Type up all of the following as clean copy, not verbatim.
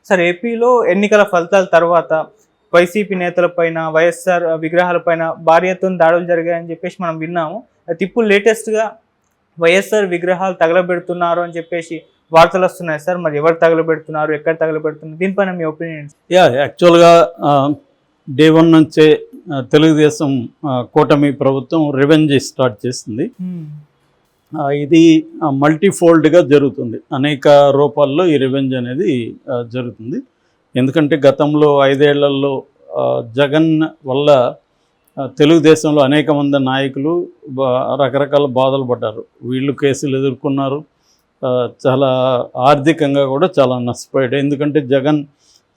Sir ఏపీలో ఎన్నికల ఫలితాల తర్వాత వైసీపీ నేతలపైన, వైఎస్ఆర్ విగ్రహాలపైన భారీ ఎత్తున దాడులు జరిగాయని చెప్పేసి మనం విన్నాము. అయితే ఇప్పుడు లేటెస్ట్‌గా వైఎస్ఆర్ విగ్రహాలు తగలబెడుతున్నారు అని చెప్పేసి వార్తలు వస్తున్నాయి సార్. మరి ఎవరు తగలబెడుతున్నారు? ఎక్కడ తగలబెడుతున్నారు? దీనిపైన మీ ఒపీనియన్? యాక్చువల్గా డే 1 నుంచే తెలుగుదేశం కూటమి ప్రభుత్వం రివెంజ్ స్టార్ట్ చేసింది. ఇది మల్టీఫోల్డ్గా జరుగుతుంది. అనేక రూపాల్లో ఈ రివెంజ్ అనేది జరుగుతుంది. ఎందుకంటే గతంలో 5 ఏళ్లలో జగన్ వల్ల తెలుగుదేశంలో అనేక మంది నాయకులు రకరకాల బాధలు పడ్డారు. వీళ్ళు కేసులు ఎదుర్కొన్నారు. చాలా ఆర్థికంగా కూడా చాలా నష్టపోయాడు. ఎందుకంటే జగన్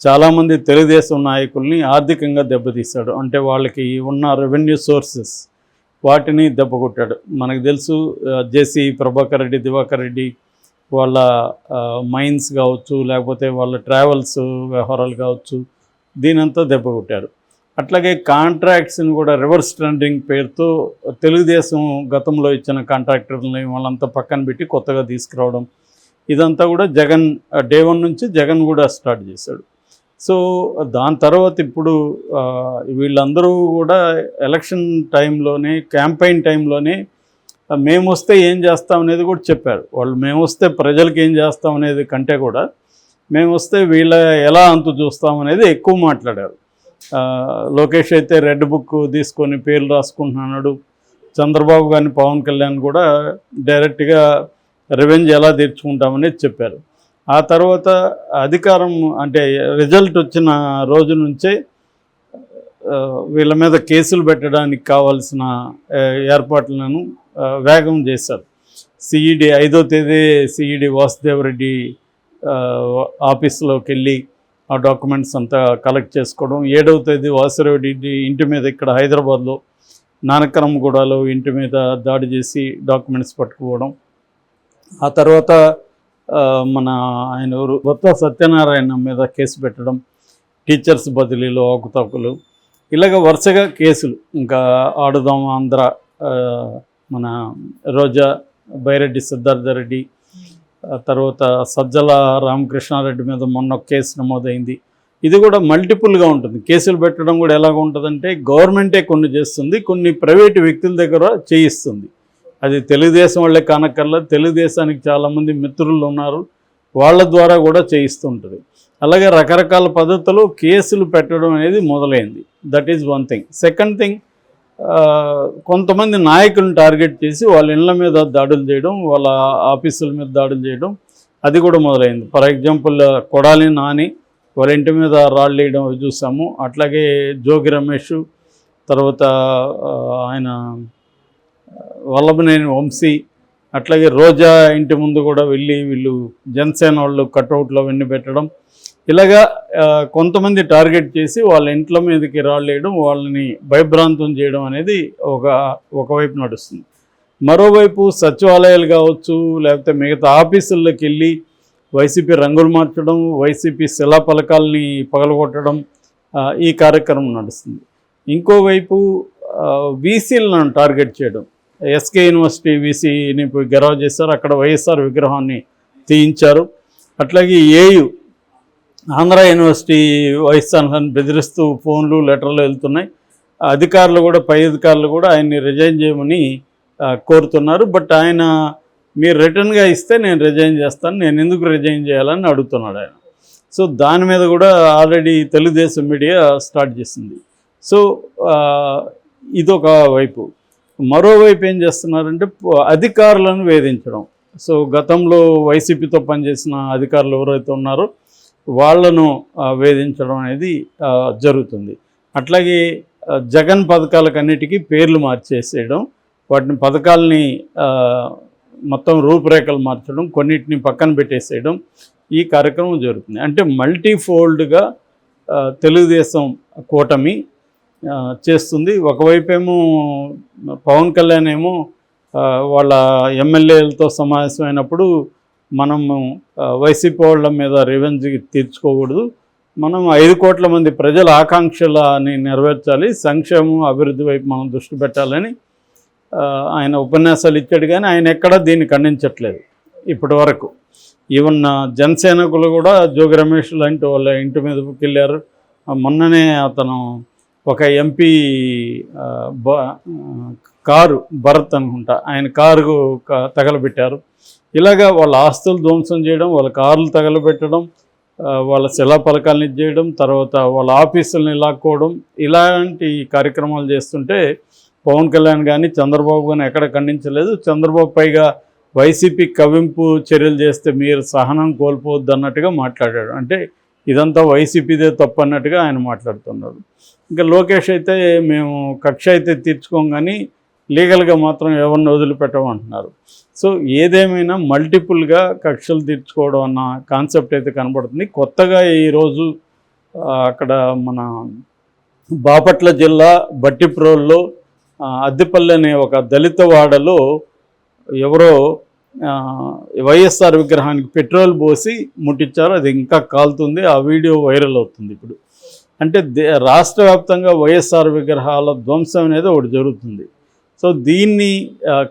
చాలామంది తెలుగుదేశం నాయకుల్ని ఆర్థికంగా దెబ్బతీశాడు. అంటే వాళ్ళకి ఉన్న రెవెన్యూ సోర్సెస్ వాటిని దెబ్బకొట్టాడు. మనకు తెలుసు జేసీ ప్రభాకర్ రెడ్డి, దివాకర్ రెడ్డి వాళ్ళ మైన్స్ కావచ్చు, లేకపోతే వాళ్ళ ట్రావెల్స్ వ్యవహారాలు కావచ్చు, దీనంతా దెబ్బకొట్టారు. అట్లాగే కాంట్రాక్ట్స్ని కూడా రివర్స్ టెండరింగ్ పేరుతో తెలుగుదేశం గతంలో ఇచ్చిన కాంట్రాక్టర్లని వాళ్ళంతా పక్కన పెట్టి కొత్తగా తీసుకురావడం, ఇదంతా కూడా జగన్ డే 1 నుంచి జగన్ కూడా స్టార్ట్ చేశాడు. సో దాని తర్వాత ఇప్పుడు వీళ్ళందరూ కూడా ఎలక్షన్ టైంలోనే, క్యాంపెయిన్ టైంలోనే మేము వస్తే ఏం చేస్తాం అనేది కూడా చెప్పారు. వాళ్ళు మేము వస్తే ప్రజలకు ఏం చేస్తాం అనేది కంటే కూడా మేము వస్తే వీళ్ళ ఎలా అంతు చూస్తామనేది ఎక్కువ మాట్లాడారు. లోకేష్ అయితే రెడ్ బుక్ తీసుకొని పేర్లు రాసుకుంటున్నాడు. చంద్రబాబు గారిని, పవన్ కళ్యాణ్ కూడా డైరెక్ట్గా రివెంజ్ ఎలా తీర్చుకుంటామనేది చెప్పారు. ఆ తర్వాత అధికారం అంటే రిజల్ట్ వచ్చిన రోజు నుంచే వీళ్ళ మీద కేసులు పెట్టడానికి కావాల్సిన ఏర్పాట్లను వేగం చేశారు. సిఈడి 5వ తేదీ సిఈడి వాసుదేవరెడ్డి ఆఫీస్లోకి వెళ్ళి ఆ డాక్యుమెంట్స్ అంతా కలెక్ట్ చేసుకోవడం. 7వ తేదీ వాసుదేవరెడ్డి ఇంటి మీద ఇక్కడ హైదరాబాద్లో నానక్రమగూడలో ఇంటి మీద దాడి చేసి డాక్యుమెంట్స్ పట్టుకోవడం. ఆ తర్వాత మన ఆయన బొత్స సత్యనారాయణ మీద కేసు పెట్టడం, టీచర్స్ బదిలీలో అవకతవకలు, ఇలాగ వరుసగా కేసులు. ఇంకా ఆడుదాం ఆంధ్ర, మన రోజా, బైరెడ్డి సిద్ధార్థరెడ్డి, తర్వాత సజ్జల రామకృష్ణారెడ్డి మీద మొన్న కేసు నమోదైంది. ఇది కూడా మల్టిపుల్గా ఉంటుంది. కేసులు పెట్టడం కూడా ఎలాగ ఉంటుందంటే గవర్నమెంటే కొన్ని చేస్తుంది, కొన్ని ప్రైవేటు వ్యక్తుల దగ్గర చేయిస్తుంది. అది తెలుగుదేశం వాళ్ళే కానక్కర్లా, తెలుగుదేశానికి చాలామంది మిత్రులు ఉన్నారు, వాళ్ళ ద్వారా కూడా చేయిస్తుంటుంది. అలాగే రకరకాల పద్ధతులు కేసులు పెట్టడం అనేది మొదలైంది. That is one thing. Second thing, కొంతమంది నాయకులను టార్గెట్ చేసి వాళ్ళ ఇళ్ళ మీద దాడులు చేయడం, వాళ్ళ ఆఫీసుల మీద దాడులు చేయడం, అది కూడా మొదలైంది. ఫర్ ఎగ్జాంపుల్ కొడాలి నాని వాళ్ళ ఇంటి మీద రాళ్ళు వేయడం చూసాము. అట్లాగే జోగి రమేష్, తర్వాత ఆయన వల్లభనేని వంశీ, అట్లాగే రోజా ఇంటి ముందు కూడా వెళ్ళి వీళ్ళు జనసేన వాళ్ళు కట్అవుట్లు అవన్నీ పెట్టడం, ఇలాగా కొంతమంది టార్గెట్ చేసి వాళ్ళ ఇంట్ల మీదకి రాళ్ళు వేయడం, వాళ్ళని భయభ్రాంతం చేయడం అనేది ఒకవైపు నడుస్తుంది. మరోవైపు సచివాలయాలు కావచ్చు, లేకపోతే మిగతా ఆఫీసుల్లోకి వెళ్ళి వైసీపీ రంగులు మార్చడం, వైసీపీ శిలాఫలకాలని పగలగొట్టడం, ఈ కార్యక్రమం నడుస్తుంది. ఇంకోవైపు వీసీలను టార్గెట్ చేయడం. ఎస్కే యూనివర్సిటీ వీసీని గెరవ చేశారు, అక్కడ వైఎస్ఆర్ విగ్రహాన్ని తీయించారు. అట్లాగే ఏయు ఆంధ్ర యూనివర్సిటీ వైస్ ఛాన్సలర్ని బెదిరిస్తూ ఫోన్లు, లెటర్లు వెళ్తున్నాయి. అధికారులు కూడా, పై అధికారులు కూడా ఆయన్ని రిజైన్ చేయమని కోరుతున్నారు. బట్ ఆయన మీరు రిటర్న్గా ఇస్తే నేను రిజైన్ చేస్తాను, నేను ఎందుకు రిజైన్ చేయాలని అడుగుతున్నాడు ఆయన. సో దాని మీద కూడా ఆల్రెడీ తెలుగుదేశం మీడియా స్టార్ట్ చేసింది. సో ఇదొక వైపు. మరోవైపు ఏం చేస్తున్నారంటే అధికారులను వేధించడం. సో గతంలో వైసీపీతో పనిచేసిన అధికారులు ఎవరైతే ఉన్నారో వాళ్లను వేధించడం అనేది జరుగుతుంది. అట్లాగే జగన్ పథకాలకన్నిటికీ పేర్లు మార్చేసేయడం, వాటిని పథకాలని మొత్తం రూపురేఖలు మార్చడం, కొన్నిటిని పక్కన పెట్టేసేయడం, ఈ కార్యక్రమం జరుగుతుంది. అంటే మల్టీఫోల్డ్గా తెలుగుదేశం కూటమి చేస్తుంది. ఒకవైపేమో పవన్ కళ్యాణ్ ఏమో వాళ్ళ ఎమ్మెల్యేలతో సమావేశమైనప్పుడు మనము వైసీపీ వాళ్ళ మీద రివెంజ్ తీర్చుకోకూడదు, మనం 5 కోట్ల మంది ప్రజల ఆకాంక్షలని నెరవేర్చాలి, సంక్షేమం అభివృద్ధి వైపు మనం దృష్టి పెట్టాలని ఆయన ఉపన్యాసాలు ఇచ్చాడు. కానీ ఆయన ఎక్కడా దీన్ని ఖండించట్లేదు ఇప్పటి వరకు. ఈవెన్ జనసేనకులు కూడా జోగి రమేష్ లాంటి వాళ్ళ ఇంటి మీదకి వెళ్ళారు. మొన్ననే అతను ఒక ఎంపీ కారు భరత్ అనుకుంటా, ఆయన కారు తగలబెట్టారు. ఇలాగా వాళ్ళ ఆస్తులు ధ్వంసం చేయడం, వాళ్ళ కార్లు తగలబెట్టడం, వాళ్ళ శిలాఫలకాలను చేయడం, తర్వాత వాళ్ళ ఆఫీసుల్ని లాక్కోవడం, ఇలాంటి కార్యక్రమాలు చేస్తుంటే పవన్ కళ్యాణ్ కానీ చంద్రబాబు కానీ ఎక్కడ ఖండించలేదు. చంద్రబాబు పైగా వైసీపీ కవింపు చర్యలు చేస్తే మీరు సహనం కోల్పోవద్దు అన్నట్టుగా మాట్లాడాడు. అంటే ఇదంతా వైసీపీదే తప్పు అన్నట్టుగా ఆయన మాట్లాడుతున్నాడు. ఇంకా లోకేష్ అయితే మేము కక్ష అయితే తీర్చుకోం కానీ లీగల్గా మాత్రం ఎవరిని వదిలిపెట్టమంటున్నారు. సో ఏదేమైనా మల్టిపుల్గా కక్షలు తీర్చుకోవడం అన్న కాన్సెప్ట్ అయితే కనబడుతుంది. కొత్తగా ఈరోజు అక్కడ మన బాపట్ల జిల్లా బట్టిప్రోల్లో అద్దెపల్లి అనే ఒక దళిత వాడలో ఎవరో వైఎస్ఆర్ విగ్రహానికి పెట్రోల్ పోసి ముట్టించారు. అది ఇంకా కాలుతుంది. ఆ వీడియో వైరల్ అవుతుంది ఇప్పుడు. అంటే రాష్ట్ర వ్యాప్తంగా వైఎస్ఆర్ విగ్రహాల ధ్వంసం అనేది ఒకటి జరుగుతుంది. సో దీన్ని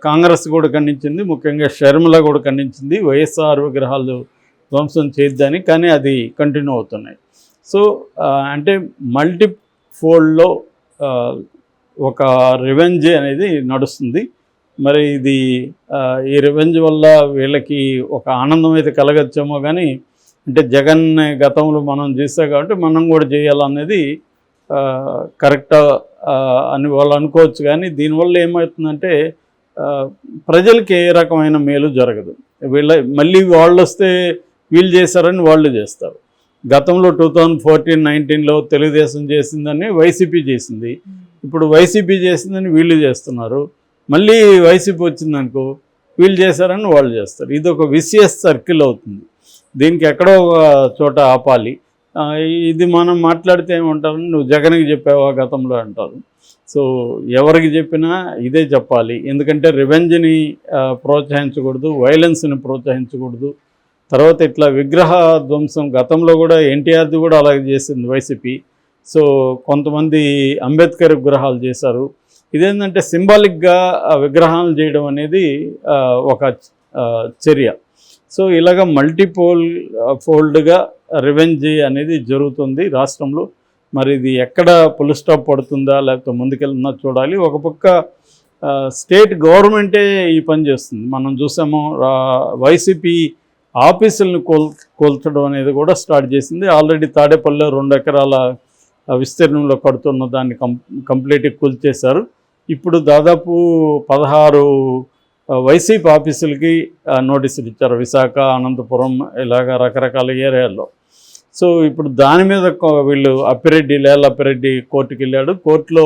కాంగ్రెస్ కూడా ఖండించింది, ముఖ్యంగా షర్మిల కూడా ఖండించింది. వైఎస్ఆర్ విగ్రహాలు ధ్వంసం చేయొద్దని, కానీ అది కంటిన్యూ అవుతున్నాయి. సో అంటే మల్టీఫోల్డ్లో ఒక రివెంజ్ అనేది నడుస్తుంది. మరి ఇది ఈ రివెంజ్ వల్ల వీళ్ళకి ఒక ఆనందం అయితే కలగచ్చేమో, కానీ అంటే జగన్ గతంలో మనం చేస్తాం కాబట్టి మనం కూడా చేయాలనేది కరెక్ట్ అని వాళ్ళు అనుకోవచ్చు. కానీ దీనివల్ల ఏమవుతుందంటే ప్రజలకి ఏ రకమైన మేలు జరగదు. మళ్ళీ వాళ్ళు వస్తే వీళ్ళు చేశారని వాళ్ళు చేస్తారు. గతంలో 2014-19లో తెలుగుదేశం చేసిందని వైసీపీ చేసింది, ఇప్పుడు వైసీపీ చేసిందని వీళ్ళు చేస్తున్నారు. మళ్ళీ వైసీపీ వచ్చిందనుకో వీళ్ళు చేశారని వాళ్ళు చేస్తారు. ఇది ఒక విసియస్ సర్కిల్ అవుతుంది. దీనికి ఎక్కడో ఒక చోట ఆపాలి. ఇది మనం మాట్లాడితే ఏమంటారు, నువ్వు జగన్కి చెప్పావా గతంలో అంటారు. సో ఎవరికి చెప్పినా ఇదే చెప్పాలి. ఎందుకంటే రివెంజ్ని ప్రోత్సహించకూడదు, వైలెన్స్ని ప్రోత్సహించకూడదు. తర్వాత ఇట్లా విగ్రహ ధ్వంసం గతంలో కూడా ఎన్టీఆర్ది కూడా అలాగే చేసింది వైసీపీ. సో కొంతమంది అంబేద్కర్ విగ్రహాలు చేశారు. ఇదేంటంటే సింబాలిక్గా విగ్రహాలు చేయడం అనేది ఒక చర్య. సో ఇలాగ ఫోల్డ్గా రివెంజ్ అనేది జరుగుతుంది రాష్ట్రంలో. మరి ఇది ఎక్కడ పుల్ స్టాప్ పడుతుందా లేకపోతే ముందుకెళ్తుందా చూడాలి. ఒక పక్క స్టేట్ గవర్నమెంటే ఈ పని చేస్తుంది. మనం చూసాము వైసీపీ ఆఫీసులను కోల్చడం అనేది కూడా స్టార్ట్ చేసింది. ఆల్రెడీ తాడేపల్లిలో 2 ఎకరాల విస్తీర్ణంలో కడుతున్న దాన్ని కంప్లీట్గా కూల్చేశారు. ఇప్పుడు దాదాపు 16 వైసీపీ ఆఫీసులకి నోటీసులు ఇచ్చారు, విశాఖ, అనంతపురం, ఇలాగ రకరకాల ఏరియాల్లో. సో ఇప్పుడు దాని మీద వీళ్ళు లేల అప్పిరెడ్డి కోర్టుకి వెళ్ళాడు. కోర్టులో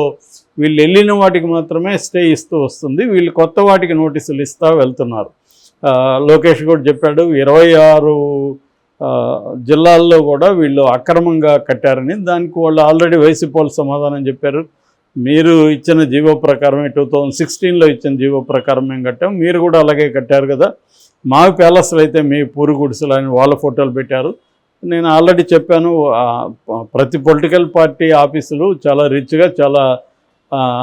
వీళ్ళు వెళ్ళిన వాటికి మాత్రమే స్టే ఇస్తూ వస్తుంది, వీళ్ళు కొత్త వాటికి నోటీసులు ఇస్తూ వెళ్తున్నారు. లోకేష్ కూడా చెప్పాడు 26 జిల్లాల్లో కూడా వీళ్ళు అక్రమంగా కట్టారని. దానికి వాళ్ళు ఆల్రెడీ వైసీపీ వాళ్ళు సమాధానం చెప్పారు, మీరు ఇచ్చిన జీవో ప్రకారమే 2016లో ఇచ్చిన జీవో ప్రకారం మేము కట్టాం, మీరు కూడా అలాగే కట్టారు కదా, మా ప్యాలెస్లు అయితే మీ పూరి గుడిసెలు అని వాళ్ళ ఫోటోలు పెట్టారు. నేను ఆల్రెడీ చెప్పాను, ప్రతి పొలిటికల్ పార్టీ ఆఫీసులు చాలా రిచ్గా చాలా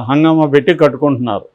హంగామా పెట్టి కట్టుకుంటున్నారు.